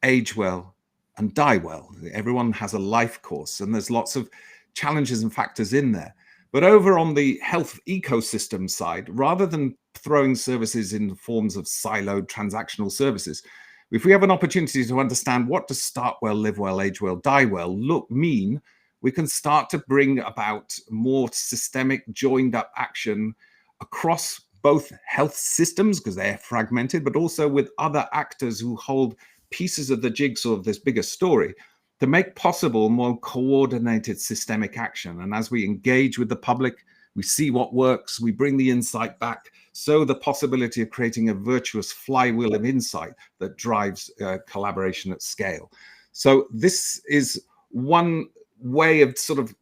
age well, and die well? Everyone has a life course, and there's lots of challenges and factors in there. But over on the health ecosystem side, rather than throwing services in forms of siloed transactional services, if we have an opportunity to understand what does start well, live well, age well, die well mean, we can start to bring about more systemic, joined up action across both health systems, because they're fragmented, but also with other actors who hold pieces of the jigsaw of this bigger story, to make possible more coordinated systemic action. And as we engage with the public, we see what works, we bring the insight back. So the possibility of creating a virtuous flywheel of insight that drives collaboration at scale. So this is one way of sort of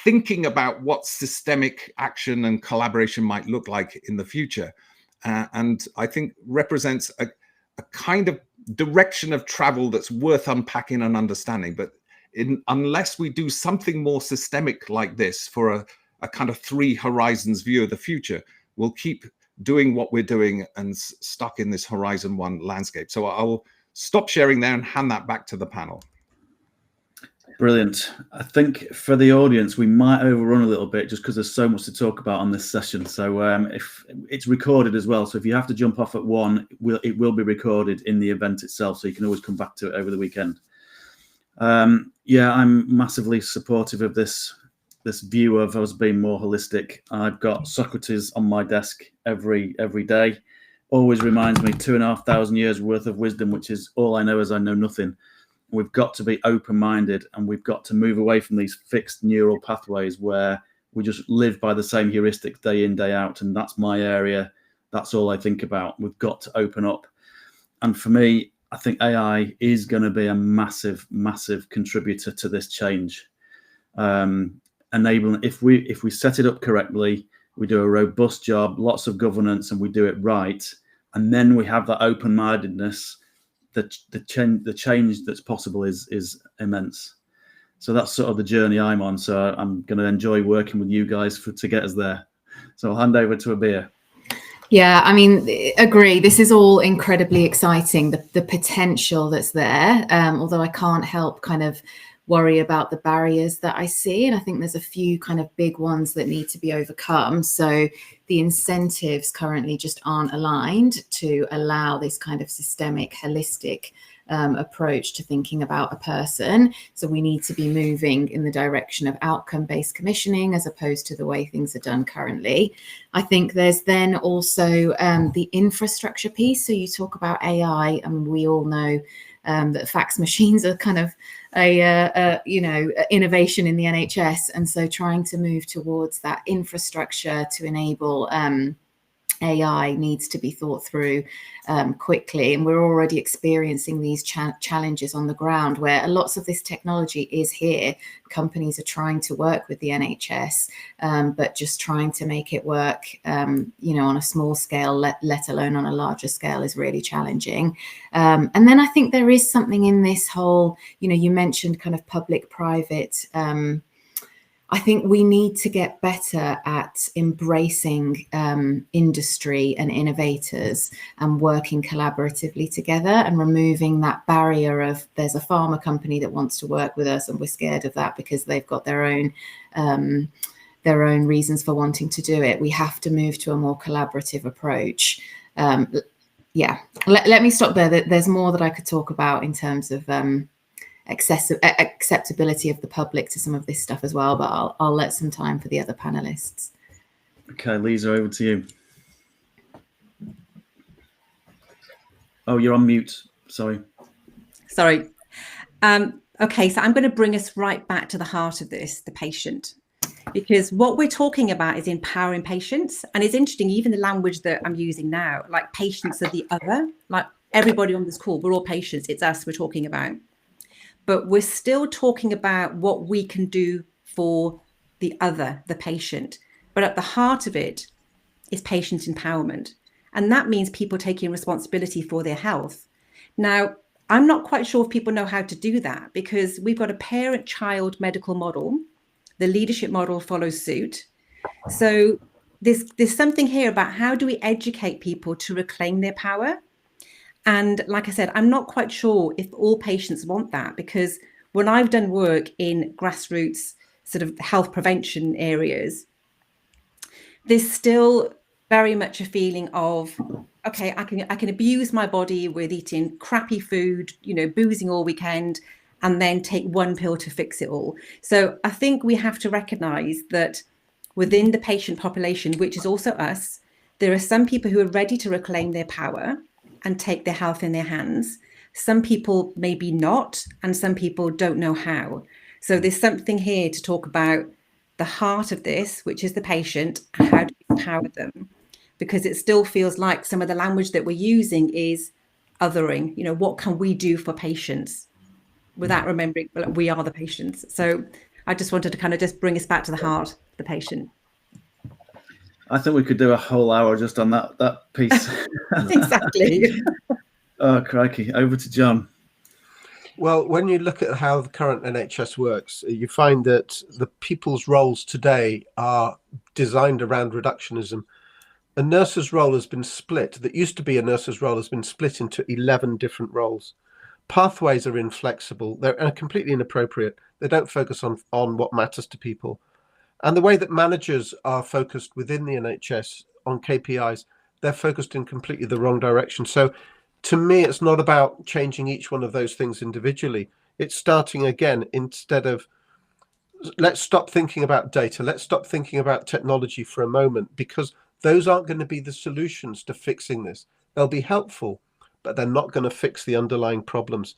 thinking about what systemic action and collaboration might look like in the future. And I think represents a kind of direction of travel that's worth unpacking and understanding. But unless we do something more systemic like this for a kind of three horizons view of the future, we'll keep doing what we're doing and stuck in this horizon one landscape. So I'll stop sharing there and hand that back to the panel. Brilliant. I think for the audience, we might overrun a little bit just because there's so much to talk about on this session. So if it's recorded as well, so if you have to jump off at 1, it will be recorded in the event itself, so you can always come back to it over the weekend. Yeah, I'm massively supportive of this view of us being more holistic. I've got Socrates on my desk every day. Always reminds me 2,500 years worth of wisdom, which is all I know is I know nothing. We've got to be open-minded, and we've got to move away from these fixed neural pathways where we just live by the same heuristics day in, day out. And that's my area. That's all I think about. We've got to open up. And for me, I think AI is going to be a massive, massive contributor to this change. Enabling, if we set it up correctly, we do a robust job, lots of governance, and we do it right, and then we have that open-mindedness, the change that's possible is immense. So that's sort of the journey I'm on. So I'm going to enjoy working with you guys to get us there. So I'll hand over to Abir. Yeah, I mean, agree. This is all incredibly exciting, the potential that's there. Although I can't help kind of worry about the barriers that I see. And I think there's a few kind of big ones that need to be overcome. So the incentives currently just aren't aligned to allow this kind of systemic, holistic approach to thinking about a person. So we need to be moving in the direction of outcome-based commissioning as opposed to the way things are done currently. I think there's then also the infrastructure piece. So you talk about AI, and we all know that fax machines are kind of a innovation in the NHS, and so trying to move towards that infrastructure to enable AI needs to be thought through quickly. And we're already experiencing these challenges on the ground where lots of this technology is here. Companies are trying to work with the NHS, but just trying to make it work, on a small scale, let alone on a larger scale, is really challenging. And then I think there is something in this whole, you mentioned kind of public-private. I think we need to get better at embracing industry and innovators and working collaboratively together and removing that barrier of there's a pharma company that wants to work with us and we're scared of that because they've got their own reasons for wanting to do it. We have to move to a more collaborative approach. Let me stop there. There's more that I could talk about in terms of acceptability of the public to some of this stuff as well, but I'll let some time for the other panelists. Okay, Liza, over to you. Oh, you're on mute. Sorry. Okay, so I'm going to bring us right back to the heart of this, the patient, because what we're talking about is empowering patients. And it's interesting, even the language that I'm using now, like patients are the other, like everybody on this call, we're all patients. It's us we're talking about. But we're still talking about what we can do for the other, the patient. But at the heart of it is patient empowerment. And that means people taking responsibility for their health. Now, I'm not quite sure if people know how to do that because we've got a parent-child medical model. The leadership model follows suit. So there's something here about how do we educate people to reclaim their power? And like I said, I'm not quite sure if all patients want that, because when I've done work in grassroots sort of health prevention areas, there's still very much a feeling of, okay, I can abuse my body with eating crappy food, boozing all weekend, and then take one pill to fix it all. So I think we have to recognize that within the patient population, which is also us, there are some people who are ready to reclaim their power and take their health in their hands. Some people maybe not, and some people don't know how. So there's something here to talk about the heart of this, which is the patient, and how to empower them, because it still feels like some of the language that we're using is othering. What can we do for patients without remembering we are the patients? So I just wanted to kind of just bring us back to the heart, the patient. I think we could do a whole hour just on that piece. Exactly. Oh, crikey. Over to John. Well, when you look at how the current NHS works, you find that the people's roles today are designed around reductionism. A nurse's role has been split. That used to be a nurse's role has been split into 11 different roles. Pathways are inflexible. They're completely inappropriate. They don't focus on what matters to people. And the way that managers are focused within the NHS on KPIs, they're focused in completely the wrong direction. So to me, it's not about changing each one of those things individually. It's starting again. Instead of, let's stop thinking about data. Let's stop thinking about technology for a moment, because those aren't going to be the solutions to fixing this. They'll be helpful, but they're not going to fix the underlying problems.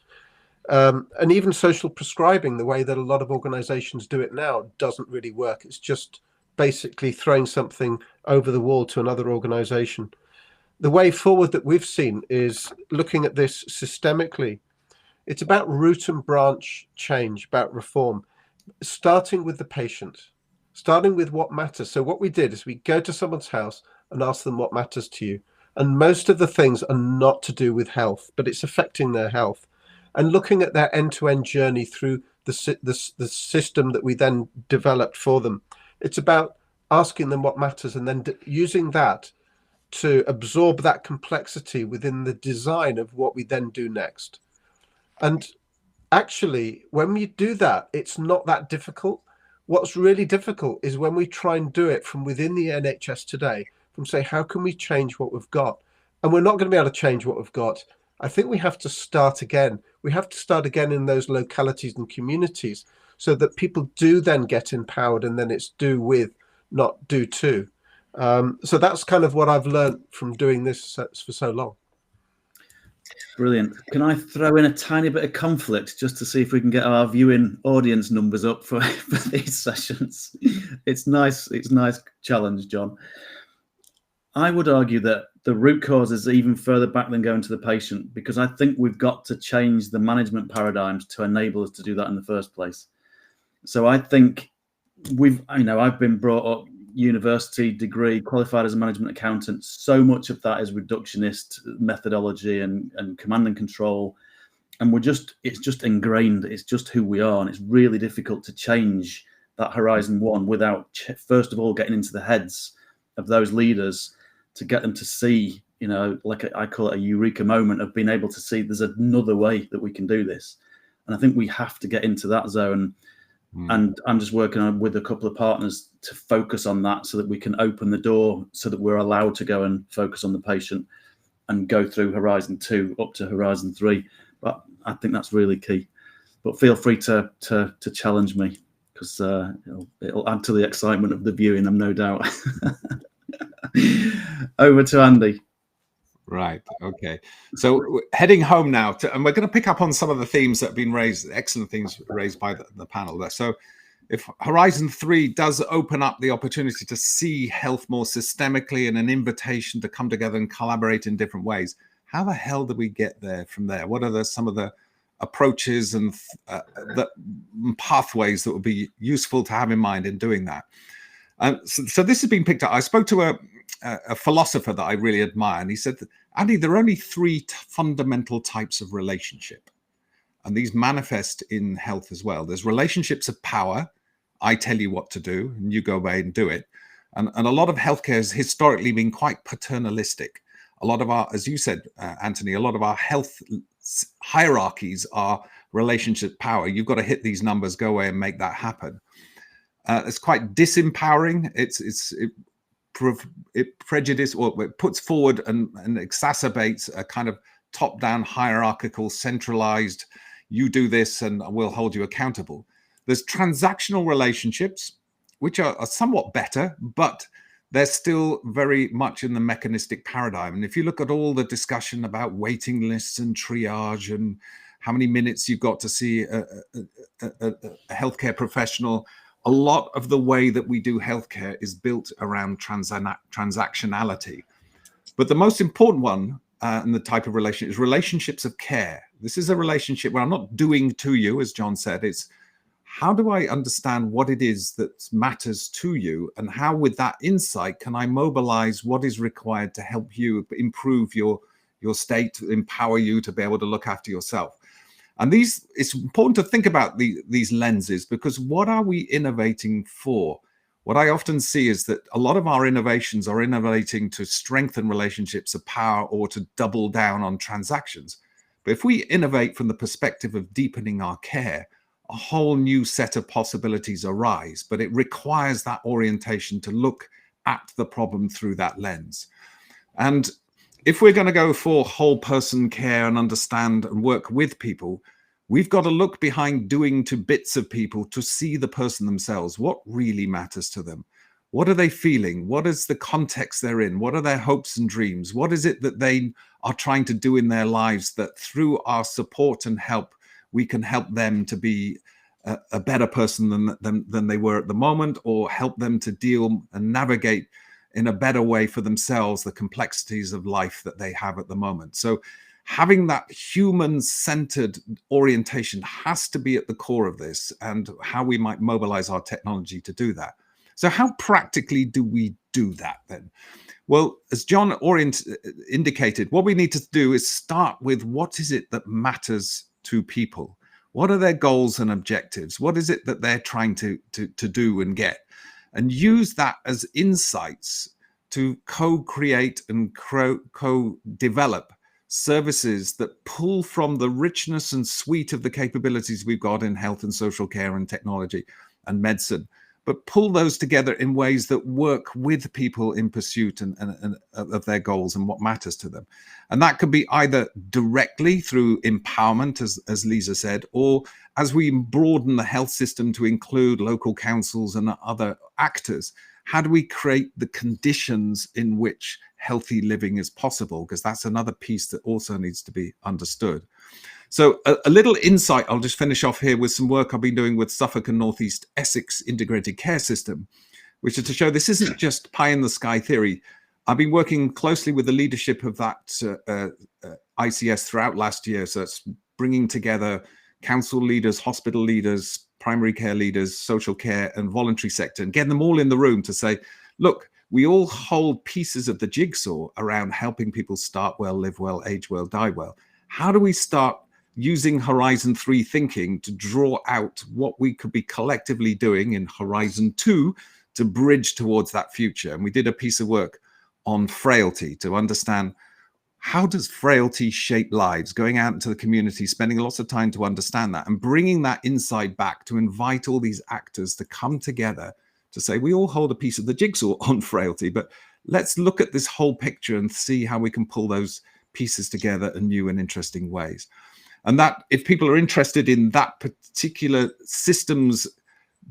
And even social prescribing, the way that a lot of organizations do it now, doesn't really work. It's just basically throwing something over the wall to another organization. the way forward that we've seen is looking at this systemically. It's about root and branch change, about reform, starting with the patient, starting with what matters. So what we did is we go to someone's house and ask them what matters to you. And most of the things are not to do with health, but it's affecting their health. And looking at their end-to-end journey through the system that we then developed for them. It's about asking them what matters and then using that to absorb that complexity within the design of what we then do next. And actually, when we do that, it's not that difficult. What's really difficult is when we try and do it from within the NHS today, from say, how can we change what we've got? And we're not going to be able to change what we've got. I think we have to start again. We have to start again in those localities and communities so that people do then get empowered, and then it's do with, not do to. So that's kind of what I've learned from doing this for so long. Brilliant. Can I throw in a tiny bit of conflict just to see if we can get our viewing audience numbers up for these sessions? It's nice challenge, John. I would argue that the root cause is even further back than going to the patient, because I think we've got to change the management paradigms to enable us to do that in the first place. So I think I've been brought up university degree, qualified as a management accountant. So much of that is reductionist methodology and command and control. And it's just ingrained. It's just who we are. And it's really difficult to change that Horizon 1 without, first of all, getting into the heads of those leaders to get them to see, like I call it a eureka moment of being able to see there's another way that we can do this. And I think we have to get into that zone. And I'm just working with a couple of partners to focus on that so that we can open the door so that we're allowed to go and focus on the patient and go through Horizon 2 up to Horizon 3. But I think that's really key. But feel free to challenge me, because it'll add to the excitement of the viewing, I'm no doubt. Over to Andy. Right. Okay. So heading home now, and we're going to pick up on some of the themes that have been raised, excellent things raised by the panel there. So if Horizon 3 does open up the opportunity to see health more systemically and an invitation to come together and collaborate in different ways, how the hell do we get there from there? What are some of the approaches and the pathways that would be useful to have in mind in doing that? So this has been picked up. I spoke to a philosopher that I really admire, and he said, Andy, there are only three fundamental types of relationship, and these manifest in health as well. There's relationships of power. I tell you what to do, and you go away and do it. And a lot of healthcare has historically been quite paternalistic. A lot of our, as you said, Anthony, a lot of our health hierarchies are relationship power. You've got to hit these numbers, go away and make that happen. It's quite disempowering. It prejudice, or it puts forward and exacerbates a kind of top-down hierarchical, centralized, you do this and we'll hold you accountable. There's transactional relationships, which are somewhat better, but they're still very much in the mechanistic paradigm. And if you look at all the discussion about waiting lists and triage and how many minutes you've got to see a healthcare professional, a lot of the way that we do healthcare is built around transactionality. But the most important one in the type of relationship is relationships of care. This is a relationship where I'm not doing to you, as John said. It's how do I understand what it is that matters to you, and how with that insight can I mobilize what is required to help you improve your state, empower you to be able to look after yourself. And it's important to think about these lenses, because what are we innovating for? What I often see is that a lot of our innovations are innovating to strengthen relationships of power or to double down on transactions. But if we innovate from the perspective of deepening our care, a whole new set of possibilities arise, but it requires that orientation to look at the problem through that lens. And if we're going to go for whole person care and understand and work with people, we've got to look behind doing to bits of people to see the person themselves. What really matters to them? What are they feeling? What is the context they're in? What are their hopes and dreams? What is it that they are trying to do in their lives that through our support and help, we can help them to be a better person than they were at the moment, or help them to deal and navigate in a better way for themselves the complexities of life that they have at the moment. So having that human-centered orientation has to be at the core of this, and how we might mobilize our technology to do that. So how practically do we do that then? Well, as John indicated, what we need to do is start with what is it that matters to people? What are their goals and objectives? What is it that they're trying to do and get? And use that as insights to co-create and co-develop services that pull from the richness and suite of the capabilities we've got in health and social care and technology and medicine, but pull those together in ways that work with people in pursuit and of their goals and what matters to them. And that could be either directly through empowerment, as Liza said, or as we broaden the health system to include local councils and other actors, how do we create the conditions in which healthy living is possible? Because that's another piece that also needs to be understood. So a little insight, I'll just finish off here with some work I've been doing with Suffolk and North East Essex Integrated Care System, which is to show this isn't just pie in the sky theory. I've been working closely with the leadership of that ICS throughout last year. So it's bringing together council leaders, hospital leaders, primary care leaders, social care and voluntary sector, and getting them all in the room to say, look, we all hold pieces of the jigsaw around helping people start well, live well, age well, die well. How do we start using Horizon 3 thinking to draw out what we could be collectively doing in Horizon 2 to bridge towards that future? And we did a piece of work on frailty to understand, how does frailty shape lives? Going out into the community, spending lots of time to understand that, and bringing that insight back to invite all these actors to come together to say, we all hold a piece of the jigsaw on frailty, but let's look at this whole picture and see how we can pull those pieces together in new and interesting ways. And that, if people are interested in that particular system's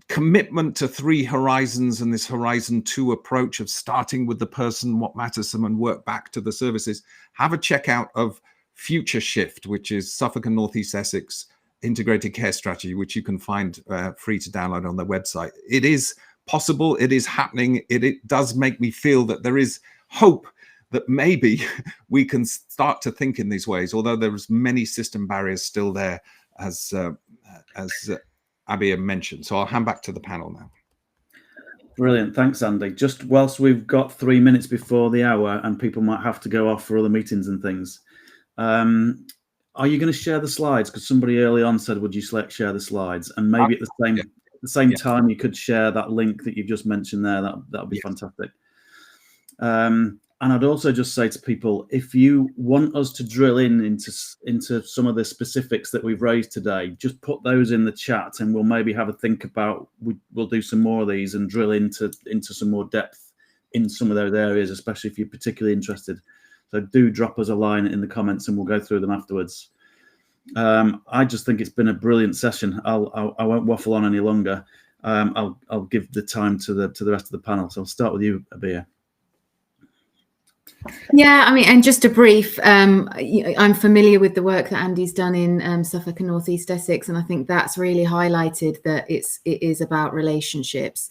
commitment to 3 horizons and this Horizon 2 approach of starting with the person, what matters to them, and work back to the services, have a check out of Future Shift, which is Suffolk and North East Essex Integrated Care Strategy, which you can find free to download on their website. It is possible, it is happening. It does make me feel that there is hope that maybe we can start to think in these ways, although there's many system barriers still there, as Abby mentioned. So I'll hand back to the panel now. Brilliant. Thanks, Andy. Just whilst we've got 3 minutes before the hour and people might have to go off for other meetings and things, are you going to share the slides? Because somebody early on said, would you share the slides? And maybe at the same time, you could share that link that you've just mentioned there. That would be fantastic. And I'd also just say to people, if you want us to drill into some of the specifics that we've raised today, just put those in the chat and we'll maybe have a think about, we'll do some more of these and drill into some more depth in some of those areas, especially if you're particularly interested. So do drop us a line in the comments and we'll go through them afterwards. I just think it's been a brilliant session. I won't waffle on any longer. I'll give the time to the rest of the panel. So I'll start with you, Abir. Yeah, I mean, and just a brief, I'm familiar with the work that Andy's done in Suffolk and North East Essex, and I think that's really highlighted that it is about relationships,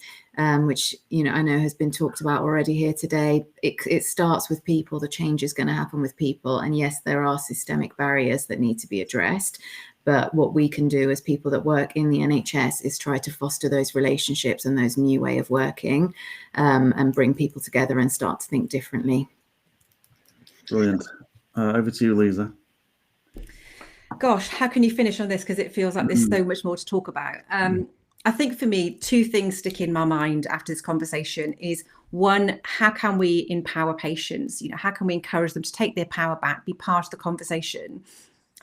which, I know has been talked about already here today. It starts with people. The change is going to happen with people, and yes, there are systemic barriers that need to be addressed. But what we can do as people that work in the NHS is try to foster those relationships and those new way of working, and bring people together and start to think differently. Brilliant. Over to you, Liza. Gosh, how can you finish on this? Because it feels like there's so much more to talk about. I think for me, 2 things stick in my mind after this conversation is, one, how can we empower patients? How can we encourage them to take their power back, be part of the conversation?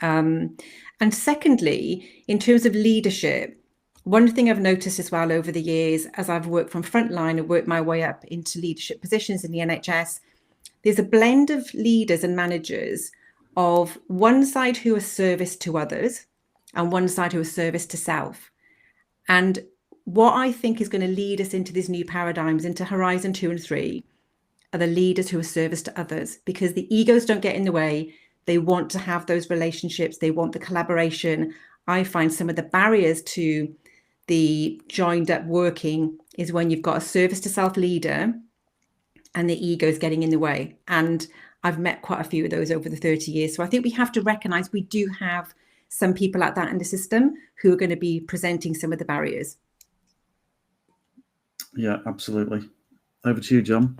And secondly, in terms of leadership, one thing I've noticed as well over the years, as I've worked from frontline and worked my way up into leadership positions in the NHS, there's a blend of leaders and managers of one side who are service to others and one side who are service to self. And what I think is going to lead us into these new paradigms, into Horizon 2 and 3, are the leaders who are service to others, because the egos don't get in the way. They want to have those relationships. They want the collaboration. I find some of the barriers to the joined up working is when you've got a service to self leader and the ego's getting in the way. And I've met quite a few of those over the 30 years. So I think we have to recognise we do have some people like that in the system who are going to be presenting some of the barriers. Yeah, absolutely. Over to you, John.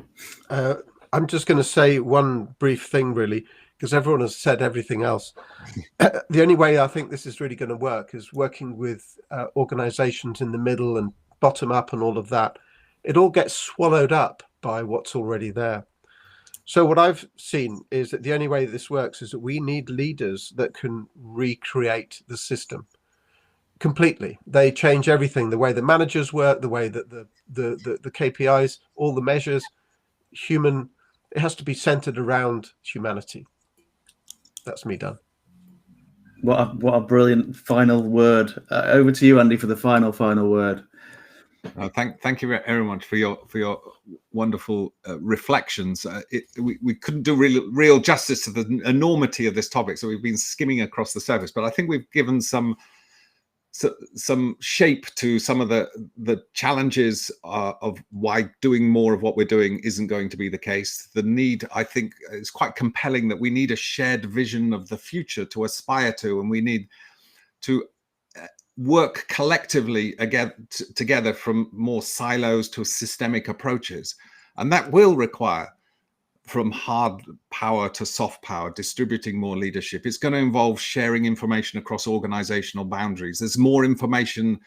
I'm just going to say one brief thing, really, because everyone has said everything else. The only way I think this is really going to work is working with organizations in the middle and bottom up and all of that. It all gets swallowed up by what's already there. So what I've seen is that the only way this works is that we need leaders that can recreate the system completely. They change everything, the way the managers work, the way that the KPIs, all the measures, human, it has to be centered around humanity. That's me done. What a brilliant final word. Over to you, Andy, for the final word. Thank you very much for your wonderful reflections. We couldn't do real justice to the enormity of this topic, so we've been skimming across the surface. But I think we've given some shape to some of the challenges of why doing more of what we're doing isn't going to be the case. The need, I think, is quite compelling, that we need a shared vision of the future to aspire to, and we need to work collectively again together from more silos to systemic approaches. And that will require from hard power to soft power, distributing more leadership. It's going to involve sharing information across organizational boundaries. There's more information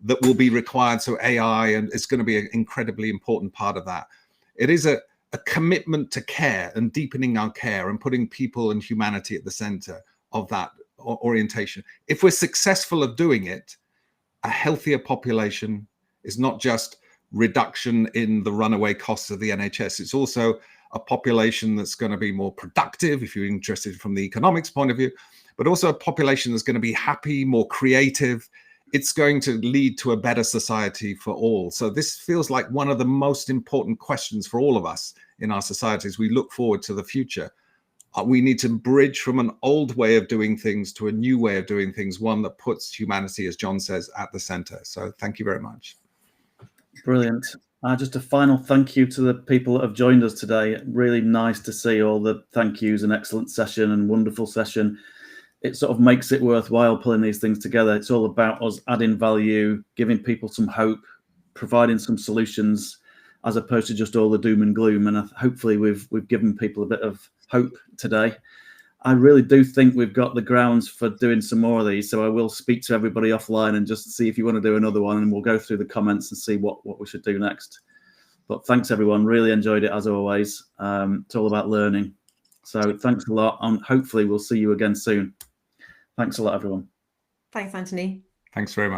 that will be required, so AI, and it's going to be an incredibly important part of that. It is a commitment to care and deepening our care and putting people and humanity at the center of that orientation. If we're successful at doing it, a healthier population is not just reduction in the runaway costs of the NHS. It's also a population that's going to be more productive, if you're interested from the economics point of view, but also a population that's going to be happy, more creative. It's going to lead to a better society for all. So this feels like one of the most important questions for all of us in our society as we look forward to the future. We need to bridge from an old way of doing things to a new way of doing things, one that puts humanity, as John says, at the center. So thank you very much. Brilliant. Just a final thank you to the people that have joined us today. Really nice to see all the thank yous, and excellent session and wonderful session. It sort of makes it worthwhile pulling these things together. It's all about us adding value, giving people some hope, providing some solutions, as opposed to just all the doom and gloom. And hopefully we've given people a bit of hope today. I really do think we've got the grounds for doing some more of these. So I will speak to everybody offline and just see if you want to do another one, and we'll go through the comments and see what we should do next. But thanks, everyone. Really enjoyed it, as always. It's all about learning. So thanks a lot, and hopefully we'll see you again soon. Thanks a lot, everyone. Thanks, Anthony. Thanks very much.